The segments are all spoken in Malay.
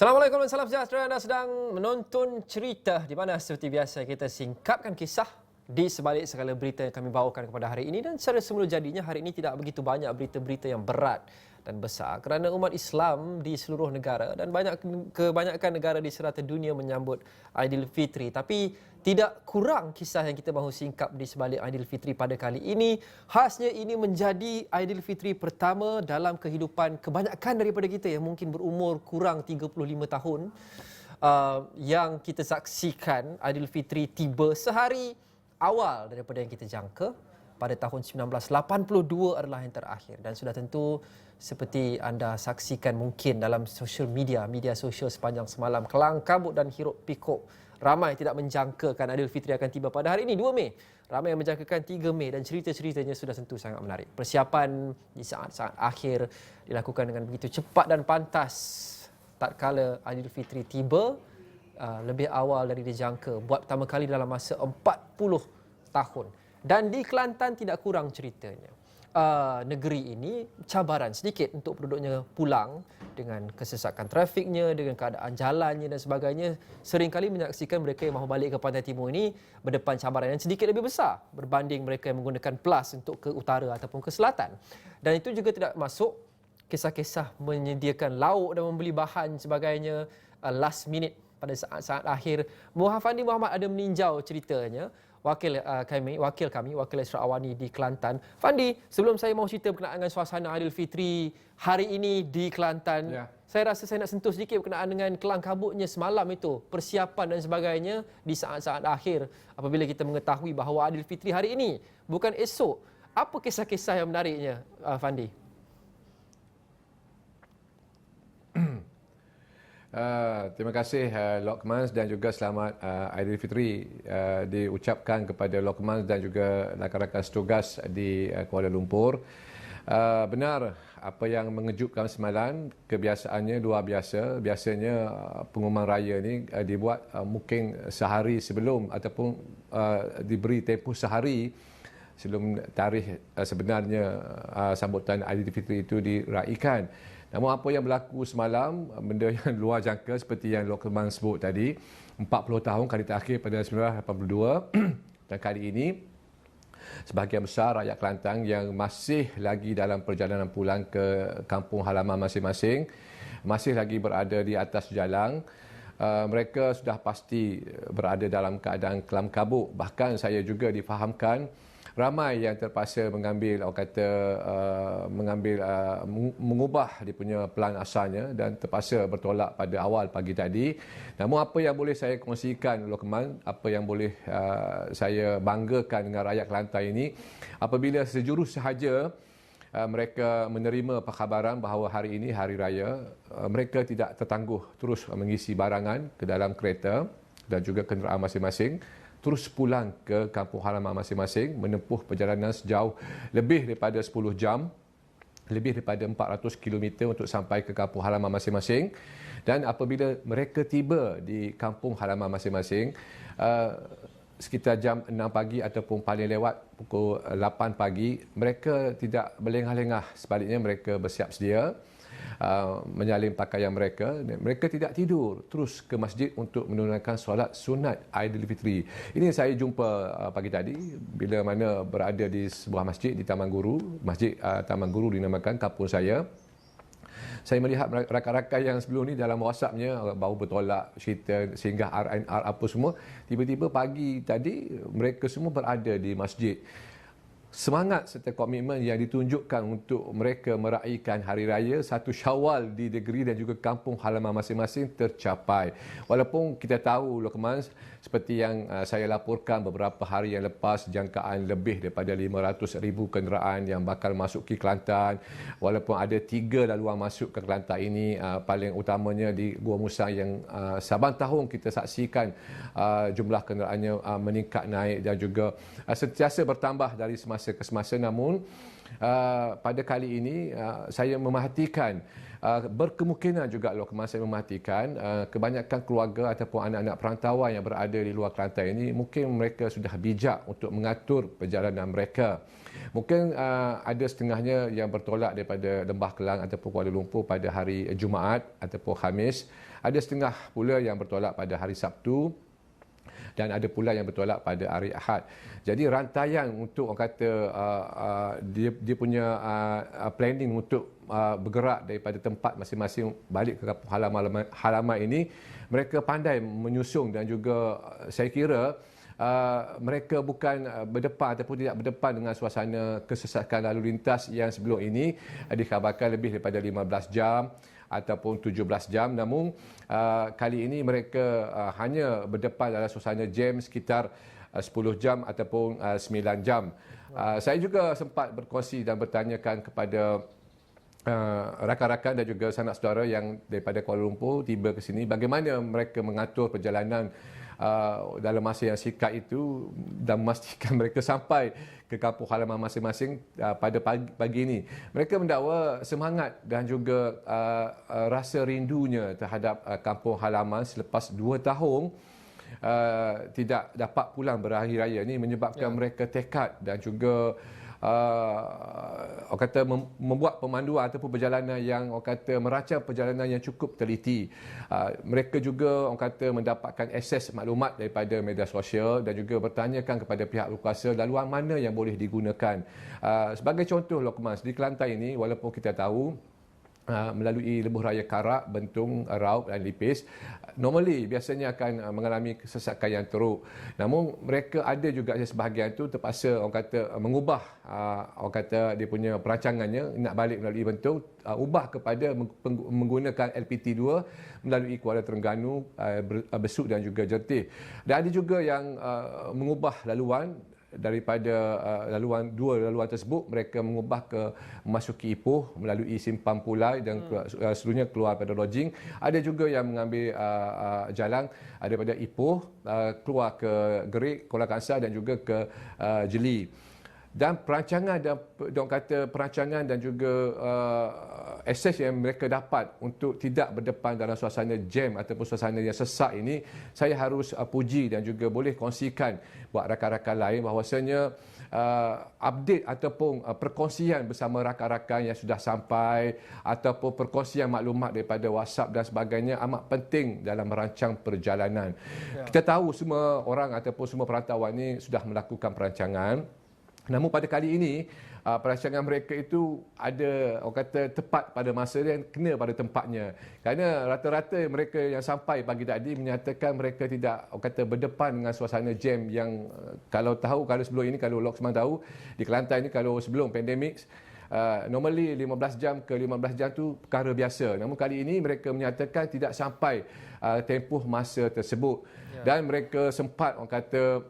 Assalamualaikum dan salam sejahtera. Anda sedang menonton Cerita, di mana seperti biasa kita singkapkan kisah di sebalik segala berita yang kami bawakan kepada hari ini. Dan secara semula jadinya hari ini tidak begitu banyak berita-berita yang berat dan besar kerana umat Islam di seluruh negara dan kebanyakan negara di serata dunia menyambut Aidilfitri. Tapi tidak kurang kisah yang kita mahu singkap di sebalik Aidilfitri pada kali ini. Khasnya ini menjadi Aidilfitri pertama dalam kehidupan kebanyakan daripada kita yang mungkin berumur kurang 35 tahun, yang kita saksikan Aidilfitri tiba sehari awal daripada yang kita jangka. Pada tahun 1982 adalah yang terakhir, dan sudah tentu seperti anda saksikan mungkin dalam media sosial sepanjang semalam, kelang kabut dan hiruk pikuk. Ramai tidak menjangkakan Aidilfitri akan tiba pada hari ini 2 Mei. Ramai yang menjangkakan 3 Mei dan cerita-ceritanya sudah tentu sangat menarik. Persiapan di saat-saat akhir dilakukan dengan begitu cepat dan pantas. Tatkala Aidilfitri tiba lebih awal dari dijangka, buat pertama kali dalam masa 40 tahun. Dan di Kelantan tidak kurang ceritanya. Negeri ini cabaran sedikit untuk penduduknya pulang dengan kesesakan trafiknya, dengan keadaan jalannya dan sebagainya. Seringkali menyaksikan mereka yang mahu balik ke Pantai Timur ini berdepan cabaran yang sedikit lebih besar berbanding mereka yang menggunakan PLAS untuk ke utara ataupun ke selatan. Dan itu juga tidak masuk kisah-kisah menyediakan lauk dan membeli bahan sebagainya last minute pada saat-saat akhir. Fandi Muhammad ada meninjau ceritanya. Wakil Esra Awani di Kelantan. Fandi, sebelum saya mahu cerita berkenaan dengan suasana Aidilfitri hari ini di Kelantan, saya rasa saya nak sentuh sedikit berkenaan dengan kelang kabutnya semalam itu, persiapan dan sebagainya di saat-saat akhir apabila kita mengetahui bahawa Aidilfitri hari ini, bukan esok. Apa kisah-kisah yang menariknya, Fandi? Terima kasih Lokman dan juga selamat Aidilfitri diucapkan kepada Lokman dan juga rakan-rakan setugas di Kuala Lumpur. Benar apa yang mengejutkan semalam, kebiasaannya luar biasa. Biasanya pengumuman raya ini dibuat mungkin sehari sebelum ataupun diberi tempoh sehari sebelum tarikh sebenarnya sambutan Aidilfitri itu diraikan. Namun apa yang berlaku semalam, benda yang luar jangka seperti yang Lokman sebut tadi, 40 tahun kali terakhir pada 1982 dan kali ini sebahagian besar rakyat Kelantan yang masih lagi dalam perjalanan pulang ke kampung halaman masing-masing, masih lagi berada di atas jalan. Mereka sudah pasti berada dalam keadaan kelam kabut. Bahkan saya juga difahamkan ramai yang terpaksa mengubah dia punya pelan asalnya dan terpaksa bertolak pada awal pagi tadi. Namun apa yang boleh saya kongsikan, Lokman, apa yang boleh saya banggakan dengan rakyat Kelantan ini, apabila sejurus sahaja mereka menerima perkhabaran bahawa hari ini hari raya, mereka tidak tertangguh terus mengisi barangan ke dalam kereta dan juga kenderaan masing-masing, terus pulang ke kampung halaman masing-masing, menempuh perjalanan sejauh lebih daripada 10 jam, lebih daripada 400 km untuk sampai ke kampung halaman masing-masing. Dan apabila mereka tiba di kampung halaman masing-masing, sekitar jam 6 pagi ataupun paling lewat pukul 8 pagi, mereka tidak berlengah-lengah. Sebaliknya mereka bersiap sedia, menyalin pakaian mereka. Mereka tidak tidur, terus ke masjid untuk menunaikan solat sunat Aidilfitri. Ini saya jumpa pagi tadi bila mana berada di sebuah masjid di Taman Guru. Masjid Taman Guru dinamakan kampung saya. Saya melihat rakan-rakan yang sebelum ni dalam WhatsApp-nya baru bertolak cerita singgah RNR apa semua. Tiba-tiba pagi tadi mereka semua berada di masjid. Semangat serta komitmen yang ditunjukkan untuk mereka meraihkan Hari Raya 1 Syawal di negeri dan juga kampung halaman masing-masing tercapai. Walaupun kita tahu, Lokman, seperti yang saya laporkan beberapa hari yang lepas, jangkaan lebih daripada 500,000 kenderaan yang bakal masuk ke Kelantan. Walaupun ada 3 laluan masuk ke Kelantan ini, paling utamanya di Gua Musang yang saban tahun kita saksikan jumlah kenderaannya meningkat naik dan juga sentiasa bertambah dari semasa masa ke semasa. Namun pada kali ini saya memerhatikan berkemungkinan juga Lokman, saya mematikan kebanyakan keluarga ataupun anak-anak perantauan yang berada di luar Kelantan ini mungkin mereka sudah bijak untuk mengatur perjalanan mereka. Mungkin ada setengahnya yang bertolak daripada Lembah Kelang ataupun Kuala Lumpur pada hari Jumaat ataupun Khamis. Ada setengah pula yang bertolak pada hari Sabtu. Dan ada pula yang bertolak pada hari Ahad. Jadi rantaian untuk orang kata dia punya planning untuk bergerak daripada tempat masing-masing balik ke kampung halaman ini, mereka pandai menyusung dan juga saya kira mereka bukan berdepan ataupun tidak berdepan dengan suasana kesesakan lalu lintas yang sebelum ini dikhabarkan lebih daripada 15 jam ataupun 17 jam. Namun kali ini mereka hanya berdepan dalam suasana jam sekitar 10 jam ataupun 9 jam. Saya juga sempat berkongsi dan bertanyakan kepada rakan-rakan dan juga sanak saudara yang daripada Kuala Lumpur tiba ke sini, bagaimana mereka mengatur perjalanan dalam masa yang singkat itu dan memastikan mereka sampai ke kampung halaman masing-masing pada pagi ini. Mereka mendakwa semangat dan juga rasa rindunya terhadap kampung halaman selepas 2 tahun tidak dapat pulang berakhir raya ini, menyebabkan mereka tekad dan juga orang kata membuat pemanduan ataupun perjalanan yang orang kata merancang perjalanan yang cukup teliti. Mereka juga orang kata mendapatkan akses maklumat daripada media sosial dan juga bertanyakan kepada pihak berkuasa laluan mana yang boleh digunakan. Sebagai contoh Lokman, di Kelantan ini walaupun kita tahu melalui lebuh raya Karak, Bentung, Raub dan Lipis, normally biasanya akan mengalami kesesakan yang teruk. Namun mereka ada juga sebahagian itu terpaksa orang kata mengubah orang kata dia punya perancangannya nak balik melalui Bentung, ubah kepada menggunakan LPT 2 melalui Kuala Terengganu, Besut dan juga Jertih. Dan ada juga yang mengubah laluan daripada dua laluan tersebut, mereka mengubah ke memasuki Ipoh melalui Simpang Pulai dan seluruhnya keluar pada lodging. Ada juga yang mengambil jalan daripada Ipoh keluar ke Gerik, Kuala Kangsar dan juga ke Jeli. Dan perancangan dan juga akses yang mereka dapat untuk tidak berdepan dalam suasana jam ataupun suasana yang sesak ini, saya harus puji dan juga boleh kongsikan buat rakan-rakan lain bahawasanya update ataupun perkongsian bersama rakan-rakan yang sudah sampai ataupun perkongsian maklumat daripada WhatsApp dan sebagainya amat penting dalam merancang perjalanan. Kita tahu semua orang ataupun semua perantauan ini sudah melakukan perancangan. Namun pada kali ini perancangan mereka itu ada orang kata tepat pada masa dan kena pada tempatnya. Kerana rata-rata mereka yang sampai pagi tadi menyatakan mereka tidak orang kata berdepan dengan suasana jam yang kalau sebelum ini, kalau Lokman tahu di Kelantan ini kalau sebelum pandemik normally 15 jam ke 15 jam tu perkara biasa. Namun kali ini mereka menyatakan tidak sampai tempoh masa tersebut. Dan mereka sempat orang kata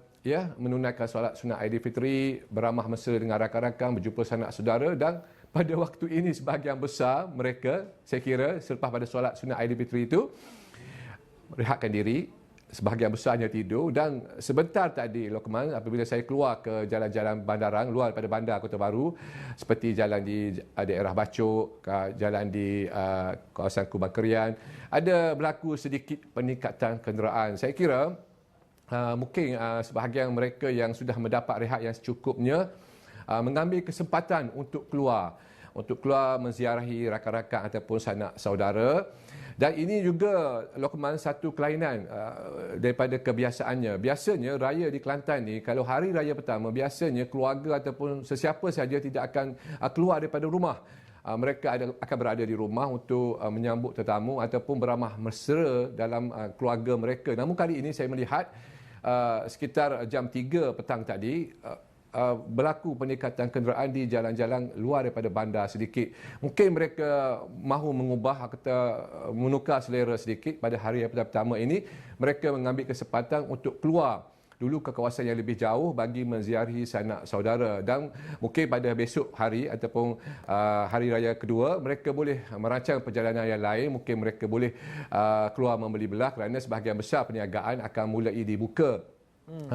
menunaikan solat sunat Aidilfitri, beramah mesra dengan rakan-rakan, berjumpa sanak saudara, dan pada waktu ini sebahagian besar mereka, saya kira selepas pada solat sunat Aidilfitri itu rehatkan diri, sebahagian besarnya tidur. Dan sebentar tadi Lokman, apabila saya keluar ke jalan-jalan bandarang luar daripada bandar Kota Baru, seperti jalan di daerah Bacok, jalan di kawasan Kubang Kerian, ada berlaku sedikit peningkatan kenderaan. Saya kira mungkin sebahagian mereka yang sudah mendapat rehat yang secukupnya mengambil kesempatan untuk keluar menziarahi rakan-rakan ataupun sanak saudara. Dan ini juga Lokman satu kelainan daripada kebiasaannya. Biasanya raya di Kelantan ni, kalau hari raya pertama, biasanya keluarga ataupun sesiapa saja tidak akan keluar daripada rumah. Mereka akan berada di rumah untuk menyambut tetamu ataupun beramah mesra dalam keluarga mereka. Namun kali ini saya melihat sekitar jam 3 petang tadi berlaku peningkatan kenderaan di jalan-jalan luar daripada bandar sedikit. Mungkin mereka mahu mengubah atau menukar selera sedikit pada hari yang pertama ini. Mereka mengambil kesempatan untuk keluar dulu ke kawasan yang lebih jauh bagi menziarahi sanak saudara. Dan mungkin pada besok hari ataupun hari raya kedua, mereka boleh merancang perjalanan yang lain. Mungkin mereka boleh keluar membeli belah kerana sebahagian besar perniagaan akan mulai dibuka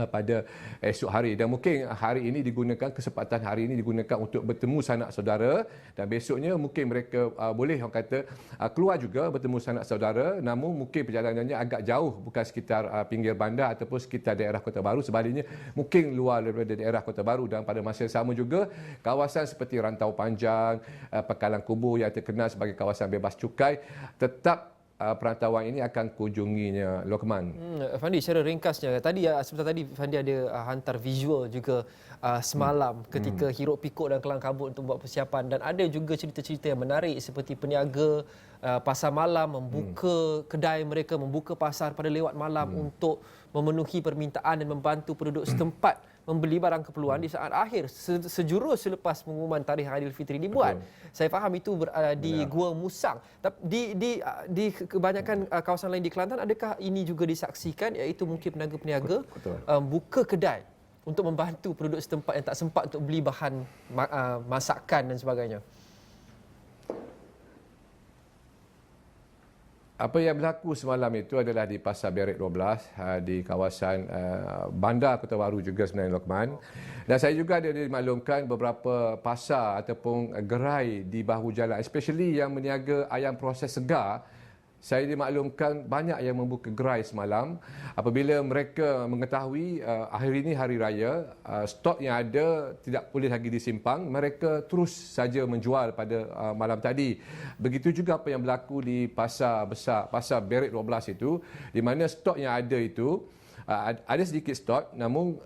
pada esok hari, dan mungkin hari ini digunakan, kesempatan hari ini digunakan untuk bertemu sanak saudara, dan besoknya mungkin mereka boleh orang kata keluar juga bertemu sanak saudara, namun mungkin perjalanannya agak jauh, bukan sekitar pinggir bandar ataupun sekitar daerah Kota Baru, sebaliknya mungkin luar daripada daerah Kota Baru. Dan pada masa yang sama juga kawasan seperti Rantau Panjang, Pekalan Kubu yang terkenal sebagai kawasan bebas cukai, tetap perantauan ini akan kunjunginya, Lokman. Fandi, secara ringkasnya, sebentar tadi Fandi ada hantar visual juga semalam ketika hiruk pikuk dan kelang kabut untuk buat persiapan, dan ada juga cerita-cerita yang menarik seperti peniaga pasar malam membuka kedai mereka, membuka pasar pada lewat malam untuk memenuhi permintaan dan membantu penduduk setempat membeli barang keperluan di saat akhir sejurus selepas pengumuman tarikh Aidilfitri dibuat. Betul. Saya faham itu di Gua Musang. Tapi di kebanyakan kawasan lain di Kelantan, adakah ini juga disaksikan, iaitu mungkin peniaga-peniaga buka kedai untuk membantu penduduk setempat yang tak sempat untuk beli bahan masakan dan sebagainya? Apa yang berlaku semalam itu adalah di Pasar Berik 12 di kawasan Bandar Kota Baru juga sebenarnya, Lokman. Dan saya juga ada dimaklumkan beberapa pasar ataupun gerai di bahu jalan, especially yang meniaga ayam proses segar. Saya dimaklumkan banyak yang membuka gerai semalam apabila mereka mengetahui akhir ini hari raya, stok yang ada tidak boleh lagi disimpang, mereka terus saja menjual pada malam tadi. Begitu juga apa yang berlaku di pasar besar, Pasar Berik 12 itu, di mana stok yang ada itu ada sedikit stok, namun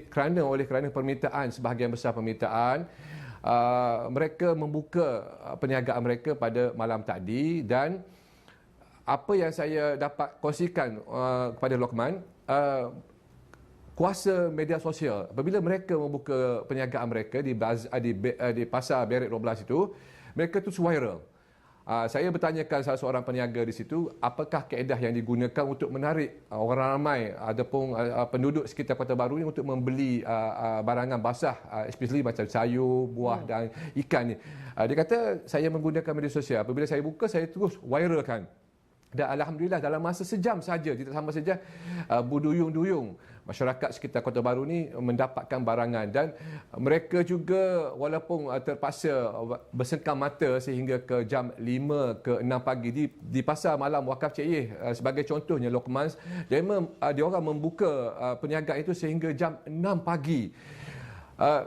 kerana permintaan, sebahagian besar permintaan, mereka membuka perniagaan mereka pada malam tadi. Dan apa yang saya dapat kongsikan kepada Lokman, kuasa media sosial, apabila mereka membuka perniagaan mereka di Pasar Berik 12 itu, mereka terus viral. Saya bertanyakan salah seorang peniaga di situ, apakah kaedah yang digunakan untuk menarik orang ramai ataupun penduduk sekitar Kota Baru ini untuk membeli barangan basah, especially macam sayur, buah dan ikan ni. Dia kata, saya menggunakan media sosial, apabila saya buka, saya terus viralkan. Dan alhamdulillah dalam masa sejam saja, tidak sampai sejam, berduyung-duyung masyarakat sekitar Kota Baru ni mendapatkan barangan. Dan mereka juga walaupun terpaksa bersengkam mata sehingga ke jam 5 ke 6 pagi di pasar malam Wakaf Cik Yeh sebagai contohnya, Lokman, dia orang membuka perniagaan itu sehingga jam 6 pagi.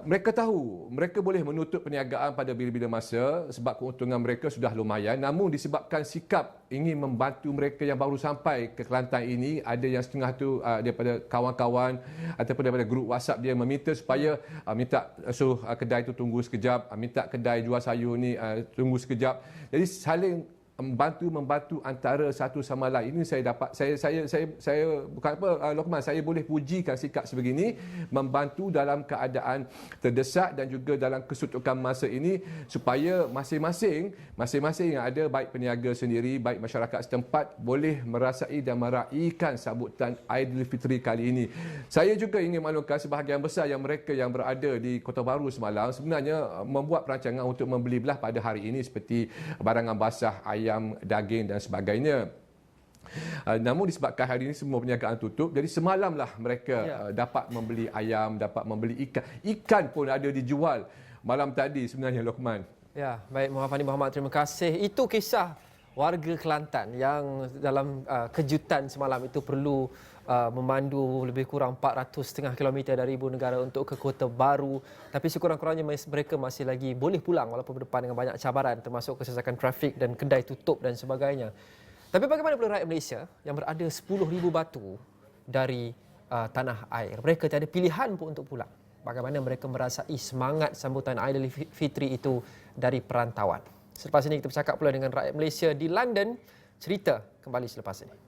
Mereka tahu mereka boleh menutup perniagaan pada bila-bila masa sebab keuntungan mereka sudah lumayan, namun disebabkan sikap ingin membantu mereka yang baru sampai ke Kelantan ini, ada yang setengah tu daripada kawan-kawan ataupun daripada grup WhatsApp dia meminta supaya minta suruh kedai itu tunggu sekejap, minta kedai jual sayur ni tunggu sekejap. Jadi saling membantu antara satu sama lain. Ini saya dapat, saya bukan apa, Lokman, saya boleh pujikan sikap sebegini, membantu dalam keadaan terdesak dan juga dalam kesuntukan masa ini, supaya masing-masing yang ada, baik peniaga sendiri, baik masyarakat setempat, boleh merasai dan meraihkan sambutan Aidilfitri kali ini. Saya juga ingin maklumkan sebahagian besar yang mereka yang berada di Kota Baru semalam sebenarnya membuat perancangan untuk membeli belah pada hari ini, seperti barangan basah, ayam, daging dan sebagainya. Namun disebabkan hari ini semua perniagaan tutup, jadi semalamlah mereka dapat membeli ayam, dapat membeli ikan. Ikan pun ada dijual malam tadi sebenarnya, Lokman. Ya, baik, Muhammad Fandi Muhammad, terima kasih. Itu kisah warga Kelantan yang dalam kejutan semalam itu perlu memandu lebih kurang 400,5 km dari ibu negara untuk ke Kota Baru. Tapi sekurang-kurangnya mereka masih lagi boleh pulang walaupun berdepan dengan banyak cabaran, termasuk kesesakan trafik dan kedai tutup dan sebagainya. Tapi bagaimana pula rakyat Malaysia yang berada 10,000 batu dari tanah air? Mereka tiada pilihan pun untuk pulang. Bagaimana mereka merasai semangat sambutan Aidilfitri itu dari perantauan? Selepas ini kita bercakap pula dengan rakyat Malaysia di London. Cerita kembali selepas ini.